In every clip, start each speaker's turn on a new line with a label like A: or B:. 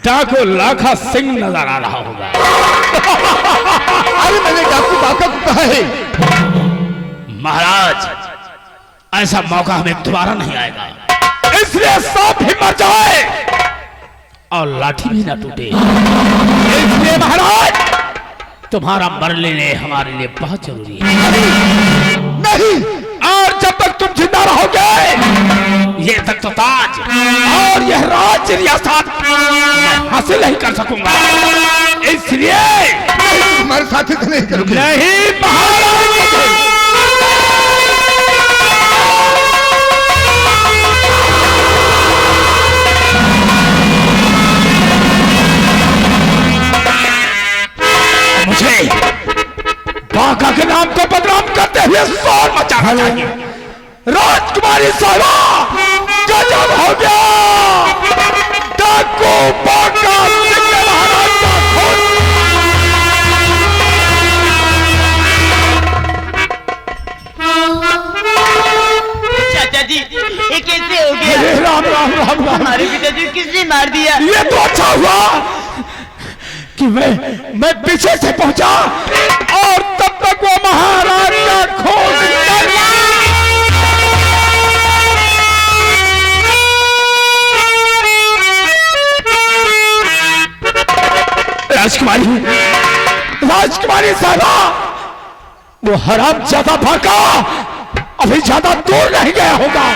A: डाकू लाखा सिंह नजर आ रहा होगा।
B: अरे मैंने डाकू बाका को कहा है।
A: महाराज, ऐसा मौका हमें दोबारा नहीं आएगा, इसलिए सांप भी मर जाए और लाठी भी ना टूटे। इसलिए महाराज, तुम्हारा मरने ने हमारे लिए बहुत जरूरी है।
B: नहीं,
A: और जब तक तुम जिंदा रहोगे, ये तक तो ताज और यह राज्य रियासत मैं हासिल नहीं कर सकूंगा। इसलिए
B: तुम्हारे साथ ही नहीं करोगे।
A: नहीं महाराज, मुझे बाका के नाम को बदनाम करते हुए शोर मचाना चाहिए। राजकुमारी साहबा, गजब हो गया। डाकू बाका सिंह महाराज का खून।
C: चाचा जी, ये कैसे हो गया?
A: राम राम राम राम।
C: हमारे पिताजी किसने मार दिया?
A: ये तो अच्छा हुआ कि मैं पीछे से पहुंचा और तब तक वो महाराज का खून निकल गया। राजकुमारी साहबा, वो हरामजादा बाका अभी ज्यादा दूर नहीं गया होगा,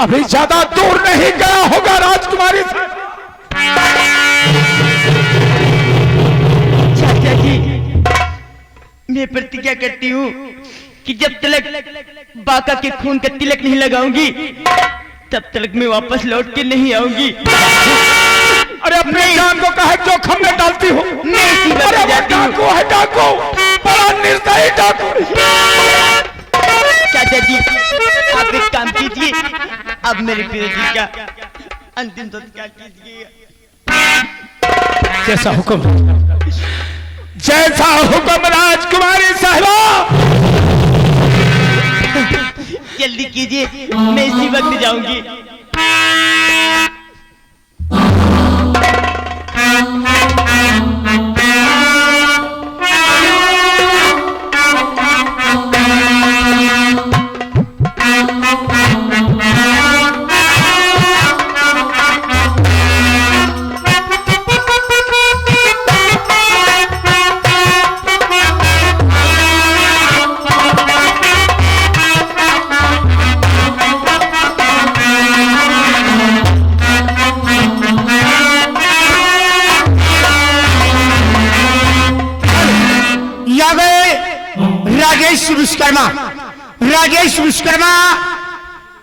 A: अभी ज्यादा दूर नहीं गया होगा। राजकुमारी
C: चाचा जी, मैं प्रतिज्ञा करती हूँ कि जब तक बाका के खून का तिलक नहीं लगाऊंगी, तब तक मैं वापस लौट के नहीं आऊंगी।
A: अरे अपने जान को कहे जोखम में डालती हो।
C: मैं इसी वक्त जाती हूँ।
A: डाकू है डाकू, बड़ा निर्दयी डाकू।
C: चाचा जी, आप एक काम कीजिए, अब मेरे पिताजी का अंतिम संस्कार कीजिए।
A: जैसा हुक्म, जैसा हुक्म राजकुमारी साहबा।
C: जल्दी कीजिए, मैं इसी वक्त जाऊंगी।
D: राजेश विश्वकर्मा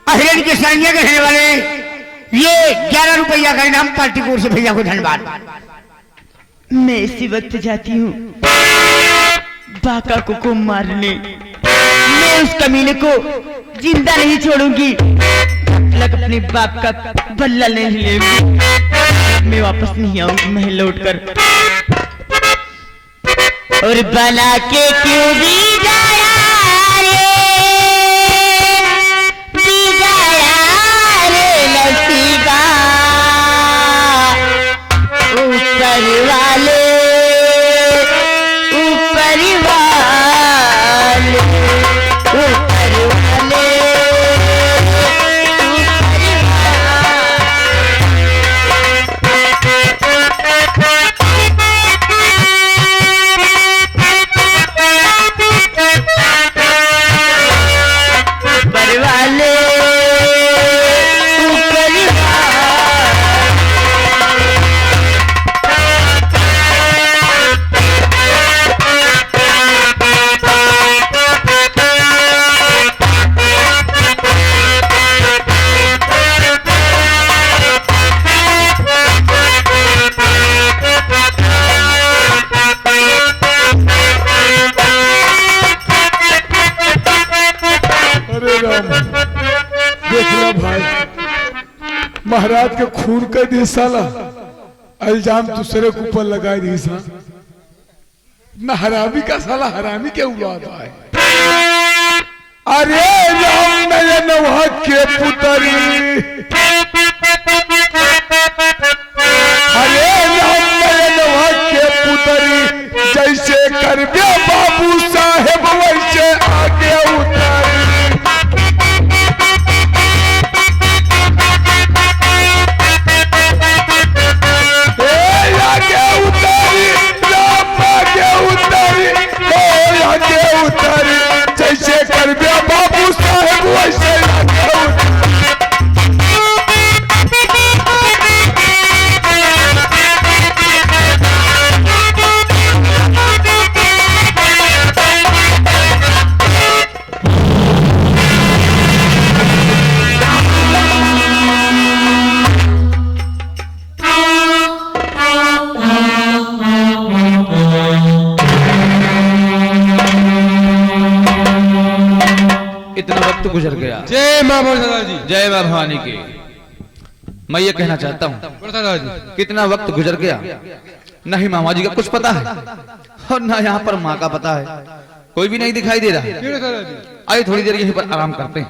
D: अहिरन के सैन्य के रहने वाले, ये 11 रुपया का इनाम पार्टी कोर से भैया को धन्यवाद।
C: मैं इसी वक्त जाती हूँ बाका को मारने। मैं उस कमीने को जिंदा नहीं छोड़ूंगी जब तक अपने बाप का बल्ला नहीं लेगी। मैं वापस नहीं आऊंगी महल लौटकर। और बना के क्यों भी जाया रे, भी जाया रे नसीबा, ऊपर वाले ऊपर वाले ऊपर वाले
E: महाराज के खून का दी साला इल्जाम दूसरे के ऊपर लगा दी सा न हरामी का साला हरामी क्या हुआ है। अरे राम मेरे नवा के पुतरी, अरे
F: वक्त गुजर गया।
E: जय मां बोलो जी।
F: जय मां भवानी की। मैं ये कहना चाहता हूँ
E: बोलो जी।
F: कितना वक्त गुजर गया, नहीं मामा जी का कुछ पता है और ना यहाँ पर माँ का पता है, कोई भी नहीं दिखाई दे रहा। आइए थोड़ी देर यहीं पर आराम करते हैं।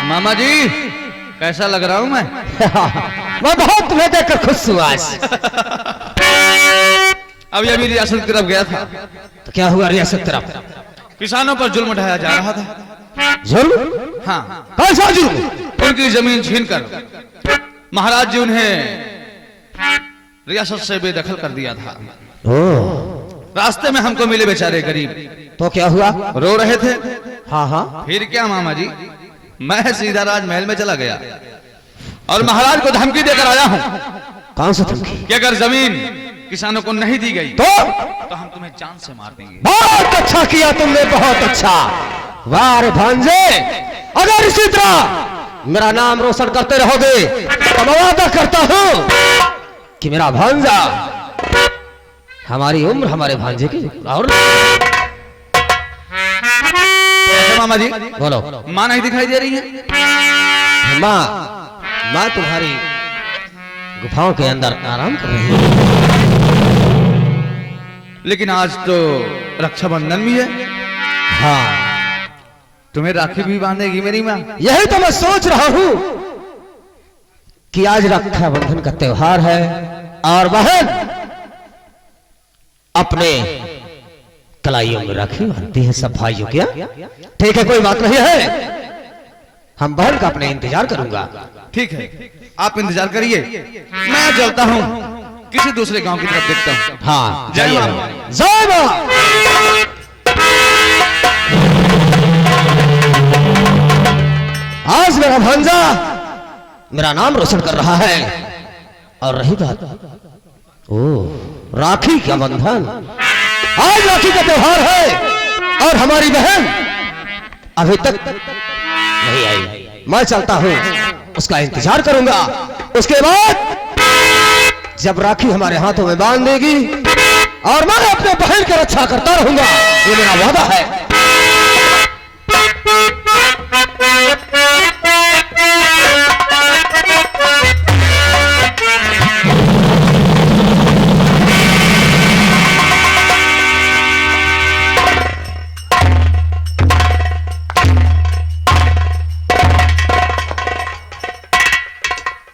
F: मामा जी कैसा लग रहा हूं मैं?
D: मैं बहुत तुम्हें देखकर खुश हुआ आज।
F: अभी अभी रियासत की तरफ गया था,
D: तो क्या हुआ रियासत तरफ?
F: किसानों पर जुल्म ढाया जा रहा था।
D: जुल्म?
F: हाँ,
D: कैसा जुल्म?
F: उनकी जमीन छीनकर महाराज जी उन्हें रियासत से बेदखल कर दिया था। रास्ते में हमको मिले बेचारे गरीब,
D: तो क्या हुआ?
F: रो रहे थे।
D: हाँ हाँ।
F: फिर क्या मामा जी, मैं सीधा राजमहल में चला गया और महाराज को धमकी देकर आया हूँ।
D: कौन सा धमकी?
F: कि अगर जमीन किसानों को नहीं दी गई
D: तो
F: हम तुम्हें जान से मार देंगे।
D: बहुत अच्छा किया तुमने, बहुत अच्छा। वाह रे भांजे, अगर इसी तरह मेरा नाम रोशन करते रहोगे तो मैं वादा करता हूँ कि मेरा भांजा हमारी उम्र हमारे भांजे की और
F: मामा जी
D: बोलो।
F: माँ नहीं दिखाई दे रही है?
D: माँ तुम्हारी गुफाओं के अंदर आराम कर रही है।
F: लेकिन आज तो रक्षाबंधन भी है।
D: हाँ,
F: तुम्हें राखी भी बांधेगी मेरी माँ?
D: यही तो मैं सोच रहा हूँ कि आज रक्षाबंधन का त्योहार है और बहन अपने कलाइयों में राखी बांधती है सब भाइयों। क्या ठीक है, कोई बात नहीं है, हम बहन का अपने इंतजार करूंगा।
F: ठीक है, आप इंतजार करिए, मैं चलता हूँ किसी दूसरे गांव की तरफ देखता हूँ।
D: हाँ,
F: जय
D: जय
F: मां।
D: मां। जय मां। आज मेरा भांजा मेरा नाम रोशन कर रहा है। और रही बात राखी का बंधन, आज राखी का त्योहार है और हमारी बहन अभी तक नहीं आई। मैं चलता हूं, उसका इंतजार करूंगा। उसके बाद जब राखी हमारे हाथों में बांध देगी और मैं अपने बहन की रक्षा करता रहूंगा, ये मेरा वादा है।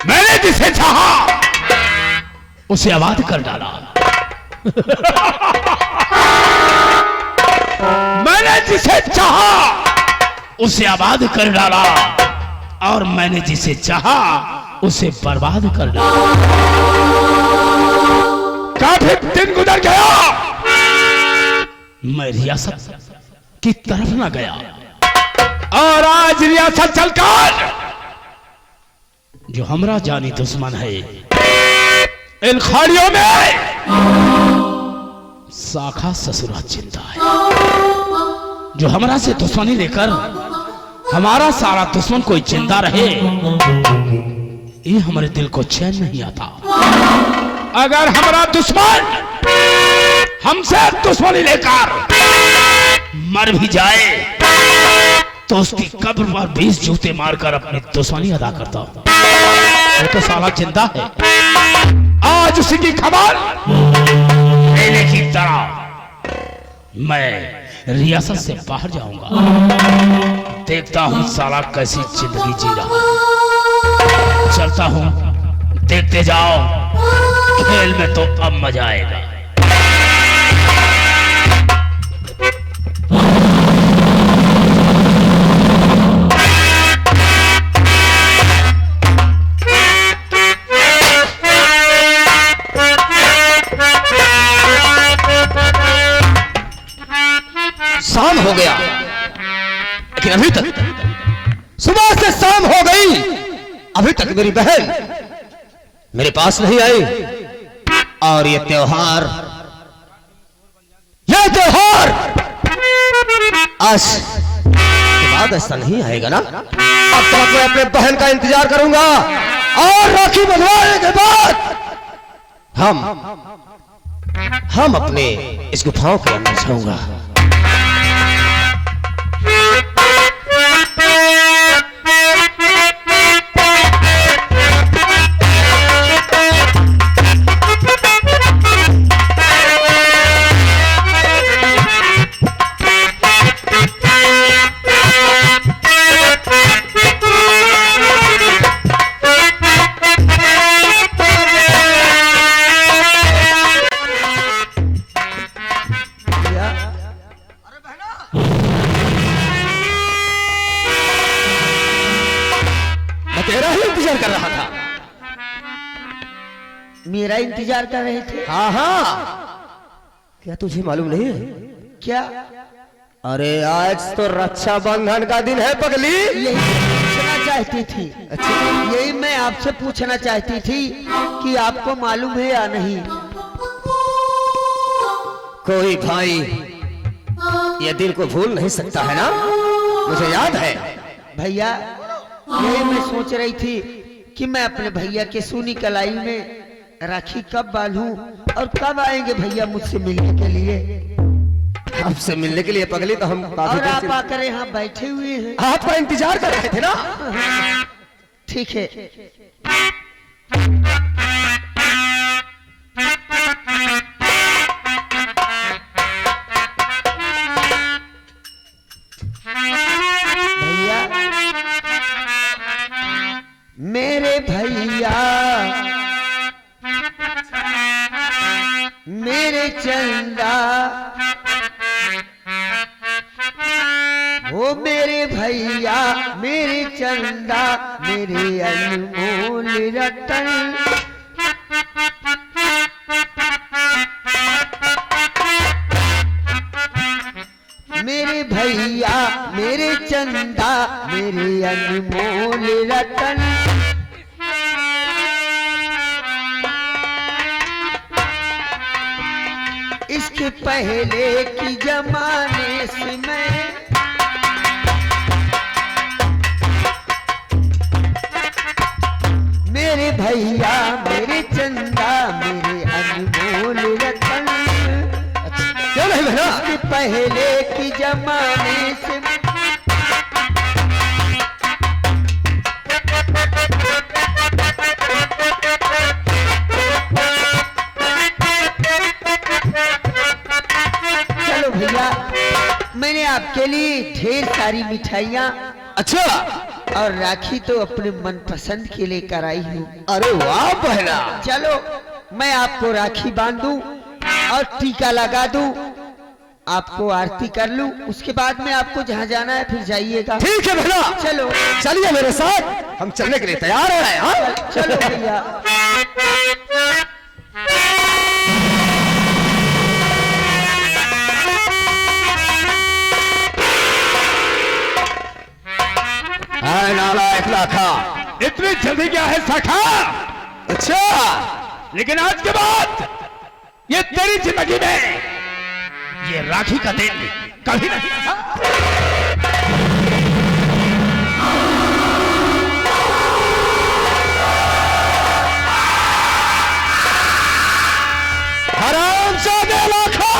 A: मैंने जिसे चाहा उसे आबाद कर डाला। मैंने जिसे चाहा उसे आबाद कर डाला और मैंने जिसे चाहा उसे बर्बाद कर डाला। काफी दिन गुजर गया, मैं रियासत की तरफ न गया और आज रियासत चलकर जो हमरा जानी दुश्मन है इन खाड़ियों में शाखा ससुरा चिंता है। जो हमरा से दुश्मनी लेकर हमारा सारा दुश्मन कोई जिंदा रहे, ये हमारे दिल को चैन नहीं आता। अगर हमारा दुश्मन हमसे दुश्मनी लेकर मर भी जाए तो उसकी कब्र पर 20 जूते मारकर अपनी दुश्मनी अदा करता हूं। वो तो साला जिंदा है, आज उसी की खबर लेने की तरह मैं रियासत से बाहर जाऊंगा। देखता हूं साला कैसी जिंदगी जी रहा। चलता हूं, देखते जाओ, खेल में तो अब मजा आएगा।
D: शाम हो गया, लेकिन लेकिन अभी तक सुबह से शाम हो गई, अभी तक मेरी बहन मेरे पास नहीं आई। और ये त्योहार आज के बाद ऐसा नहीं आएगा ना। अब तक मैं अपने बहन का इंतजार करूंगा और राखी बंधवाने के बाद हम अपने इस गुफाओं के अंदर जाऊंगा। तेरा ही इंतजार कर रहा था।
C: मेरा इंतजार कर रहे थे?
D: हाँ हाँ, क्या तुझे मालूम नहीं है?
C: क्या?
D: अरे आज तो रक्षाबंधन का दिन है पगली।
C: यही पूछना चाहती थी।
D: अच्छा,
C: यही मैं आपसे पूछना चाहती थी कि आपको मालूम है या नहीं।
D: कोई भाई ये दिन को भूल नहीं सकता है ना, मुझे याद है।
C: भैया यही मैं सोच रही थी कि मैं अपने भैया के सूनी कलाई में राखी कब बांधूं और कब आएंगे भैया मुझसे मिलने के लिए।
D: आपसे मिलने के लिए पगली तो हम काफी
C: और
D: देर
C: आप
D: से
C: आकर यहाँ बैठे हुए हैं।
D: आपका इंतजार कर रहे थे ना।
C: ठीक है। भैया, मेरे भैया, मेरे चंदा, वो मेरे भैया, मेरे चंदा, मेरे अनमोल रतन। मेरे भैया, मेरे चंदा, मेरे अनमोल रतन। इसके पहले की जमाने से मैं मेरे भैया, मेरे चंदा, मेरे अनमोल रतन।
D: क्यों नहीं बहना?
C: इसके पहले की जमाने से चलो भैया, मैंने आपके लिए ढेर सारी मिठाइयाँ
D: अच्छा,
C: और राखी तो अपने मनपसंद के लिए कराई हूँ।
D: अरे वाह बहना।
C: चलो मैं आपको राखी बांधूं और टीका लगा दूं, आपको आरती कर लूं, उसके बाद में आपको जहाँ जाना है फिर जाइएगा।
D: ठीक है बहना,
C: चलो
D: चलिए मेरे साथ, हम चलने के लिए तैयार हैं। हाँ?
C: चलो भैया।
D: नालायक लाखा,
A: इतनी जल्दी क्या है सखा?
D: अच्छा,
A: लेकिन आज के बाद ये तेरी जिंदगी में ये राखी का दिन कभी नहीं था।
D: हरामजादे लाखा,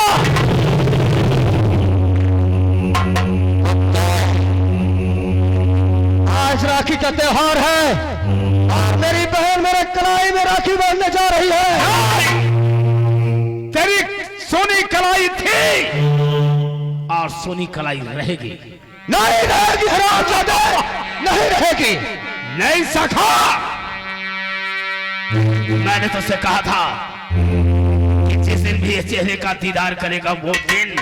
D: आज राखी का त्योहार है और मेरी बहन मेरे कलाई में राखी बांधने जा रही है।
A: तेरी सोनी कलाई थी और सोनी कलाई रहेगी।
D: नहीं रहेगी हरामजादे, नहीं रहेगी।
A: नहीं सखा, मैंने तुझसे कहा था कि जिस दिन भी इस चेहरे का दीदार करेगा वो दिन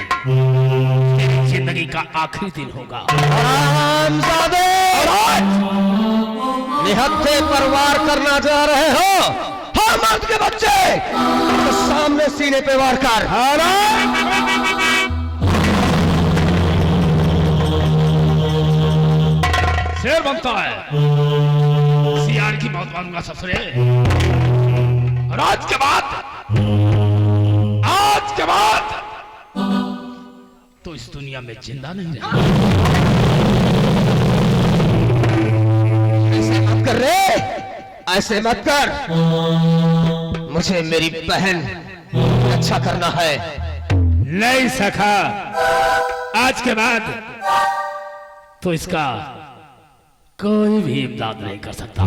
A: तेरी जिंदगी का आखिरी दिन होगा।
D: हरामजादे, निहत्थे पर वार करना जा रहे हो? हाँ मर्द के बच्चे, तो सामने सीने पे वार कर।
A: शेर बनता है, सियार की मौत मारूंगा ससुरे। और आज के बाद तो इस दुनिया में जिंदा नहीं रहेगा।
D: ऐसे मत कर रे, ऐसे मत कर। मुझे मेरी बहन अच्छा करना है।
A: नहीं सखा, आज के बाद तो इसका कोई भी इमदाद नहीं कर सकता।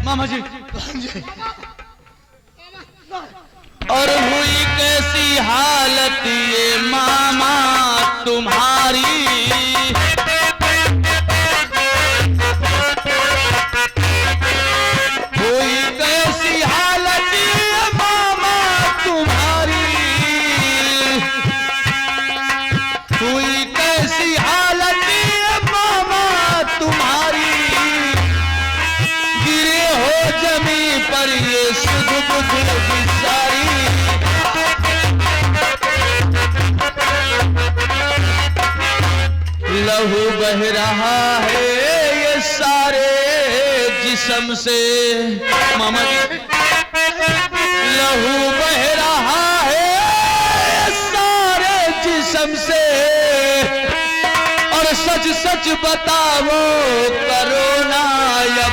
F: मामा जी। और हुई कैसी हालत ये मामा तुम्हारी, हुई कैसी हालत ये मामा तुम्हारी, हुई कैसी हालत ये मामा तुम्हारी, गिरे हो जमी पर ये सुध बुध बिचारी, लहू बह रहा है ये सारे जिस्म से। मामा जी, लहू बह रहा है ये सारे जिस्म से, और सच सच बताओ करो ना या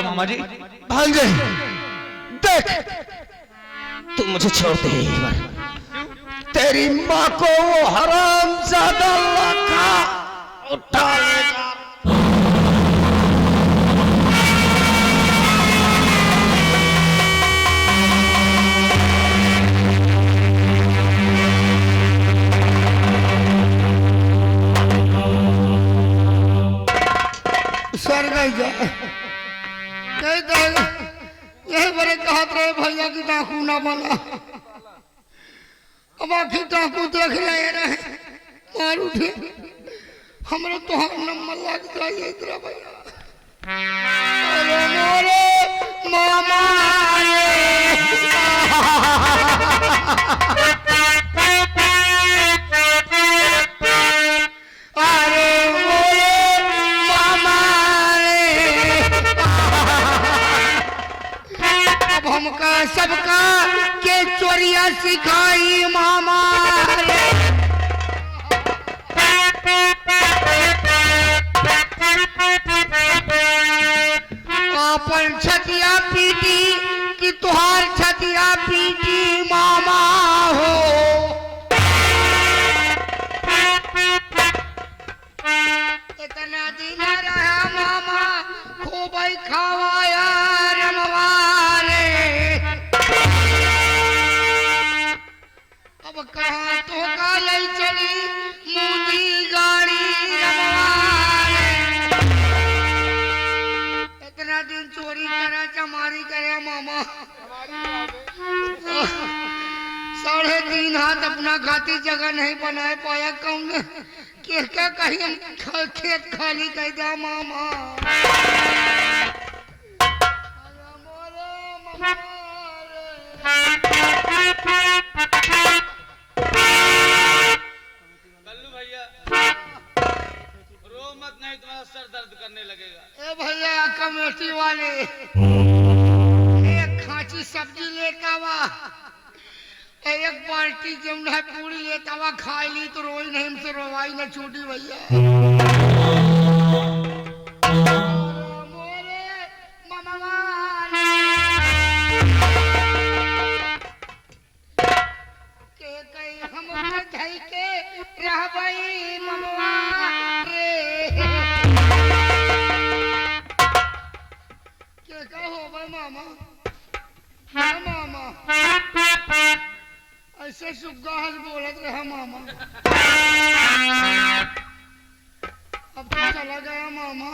F: मामा जी।
D: भांजे, देख तू मुझे छोड़ दे एक बार। तेरी माँ को वो हरामजादा लड़का उठा लेगा।
B: सर नहीं जा, नहीं तो यही बड़े कहत रहे भैया की डाकू ना बना। अब आखिर डाकू देख रहे मार उठे, हमरे तो हम नंबर लग जाइए इधर भैया। अरे मोरे मामा हमका सबका के चोरिया सिखाई मामा रे। अपन छतिया पीटी कि तुहार छतिया पीटी मामा हो। इतना दिन रहा मामा खूब खावाया रमवारे, अब कहाँ तो का ले चली मुदी गाड़ी रमवारे। इतना दिन चोरी करा चमारी करे मामा, 3.5 हाथ अपना खाती जगह नहीं बनाए पाया। कौन क्या कहीं खेत खाली कर दिया मामा।
F: कल्लू भैया रो मत, नहीं तुम्हारा सर दर्द करने लगेगा।
B: ए भैया कमेटी वाले एक खांची सब्जी लेकर आवा एक पार्टी जमुना पूरी ले तवा खाई ली तो रोई नहीं हमसे रोवाई न छूटी भैया मोरे ममवा के कई हम धई के रहबई ममवा रे के कहो भाई मामा हाँ मामा ऐसे सुग्गा हंस बोलत रहा मामा अब तो चला गया मामा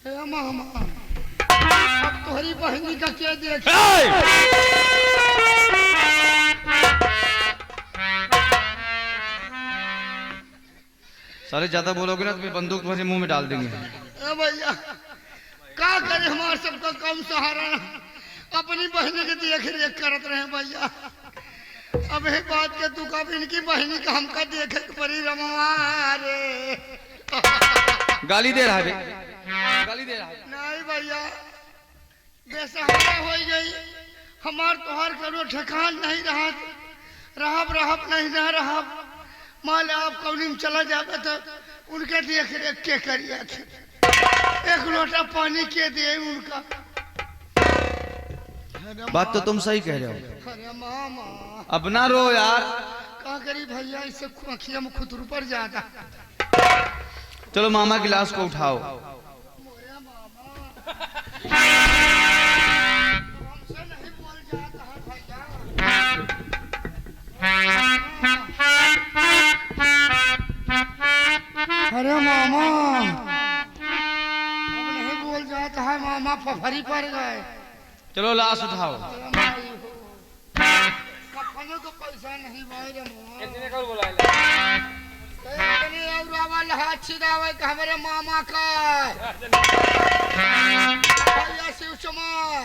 B: हे मामा अब तुम्हारी बहनी का क्या देख
F: सारे ज्यादा बोलोगे ना तुम्हें बंदूक तुम्हारे मुंह में डाल देंगे।
B: भैया क्या करे हमारे सबका कम सहारा अपनी बहनी के देख रेख करत रहे भैया अब एक बात के तू कब इनकी बहनी का हमका देखे परी रमवा रे
F: गाली दे रहा है गाली दे रहा है
B: नहीं भैया बेसहारा हो गई हमार तोहार करो ठिकान नहीं रहा रहब नहीं ना रहब मान आप कौनी में चला जावे तो उनके देख रेख के करिए एक लोटा पानी के दे उनका
F: बात तो तुम सही कह रहे हो।
B: अरे मामा
F: अब ना रो यार
B: क्या करी भैया इससे अखिया में खुद ऊपर जाता
F: चलो मामा की लाश को उठाओ।
B: मोरे मामा हमसे नहीं बोल जाता है भैया अरे मामा अब नहीं बोल जाता है मामा फफरी पड़ गए
F: चलो लाश उठाओ।
B: कफनों को पैसा नहीं भाई रे हमारे मामा का भैया शिव चमार